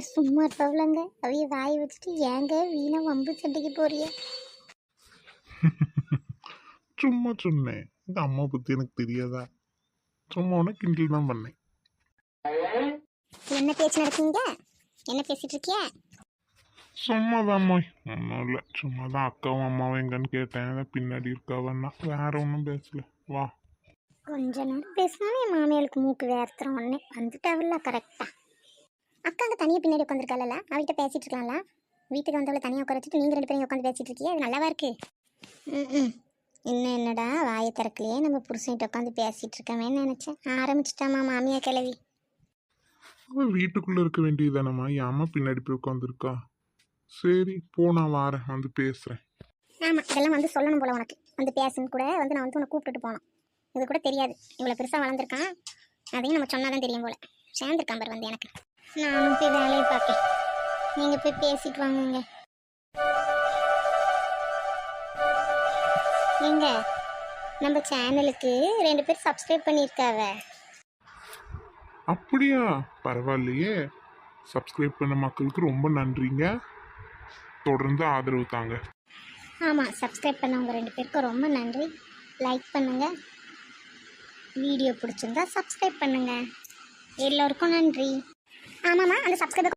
சும்மா இருப்பவளங்க அவைய வாயை வச்சுட்டு ஏங்க வீணா வம்பு சண்டைக்கு போறிய? சும்மா சொன்னேன். இந்த அம்மா பத்தி எனக்கு தெரியாதா? சும்மா உனக்கு கிண்டல் தான் பண்ணேன். என்ன பேச்சு நடக்கீங்க? என்ன பேசிட்டு இருக்கிய? சும்மாதாம்மா, ஒன்றும் இல்லை. சும்மாதான் அக்காவும் அம்மாவும் எங்கன்னு கேட்டேன். அதான் பின்னாடி இருக்காவன்னா, வேற ஒன்றும் பேசல. வா. கொஞ்ச நேரம் பேசினாலும் என் மாமியாளுக்கு மூக்கு வேர்த்துறோம் உடனே வந்துட்டாவில்ல கரெக்டா. அக்கா அங்கே தனியாக பின்னாடி உட்காந்துருக்காள, அவள்கிட்ட பேசிட்டு இருக்கலாம்ல. வீட்டுக்கு வந்தவளை தனியாக உட்கார வச்சுட்டு நீங்கள் 2 பேரும் உட்காந்து பேசிட்டு இருக்கியே, அது நல்லாவா இருக்கு? ம். இன்னும் என்னடா வாயை திறக்கலையே, நம்ம புருஷன்கிட்ட உட்காந்து பேசிட்டு இருக்கவேன்னு நினச்சேன். ஆரம்பிச்சிட்டாமா மாமியா கிளவி. அவன் வீட்டுக்குள்ள இருக்க வேண்டியதானம்மா, ஏம்மா பின்னாடி போய் உட்காந்துருக்கா? சரி போ, நான் வாரேன், வந்து பேசுறேன். ஆமாம், இதெல்லாம் வந்து சொல்லணும் போல உனக்கு. வந்து பேசுன்னு கூட வந்து நான் வந்து உன்னை கூப்பிட்டுட்டு போனோம். இது கூட தெரியாது, இவ்வளோ பெருசாக வளர்ந்துருக்கான். அதையும் நம்ம சொன்னாதான் தெரியும் போல. சேர்ந்துருக்கான் பாரு வந்து எனக்கு. நானும் போய் வேலையை பார்க்கேன், நீங்கள் போய் பேசிட்டு வாங்குங்க. எங்க நம்ம சேனலுக்கு 2 பேர் சப்ஸ்கிரைப் பண்ணியிருக்காவ. அப்படியா? பரவாயில்லையே. சப்ஸ்கிரைப் பண்ண மக்களுக்கு ரொம்ப நன்றிங்க. தொடர்ந்து ஆதரவு தாங்க. ஆமாம், சப்ஸ்கிரைப் பண்ணவங்க 2 பேருக்கும் ரொம்ப நன்றி. லைக் பண்ணுங்கள், வீடியோ பிடிச்சிருந்தா சப்ஸ்கிரைப் பண்ணுங்கள். எல்லோருக்கும் நன்றி. ஆமாம்மா, அந்த சப்ஸ்கிரைப்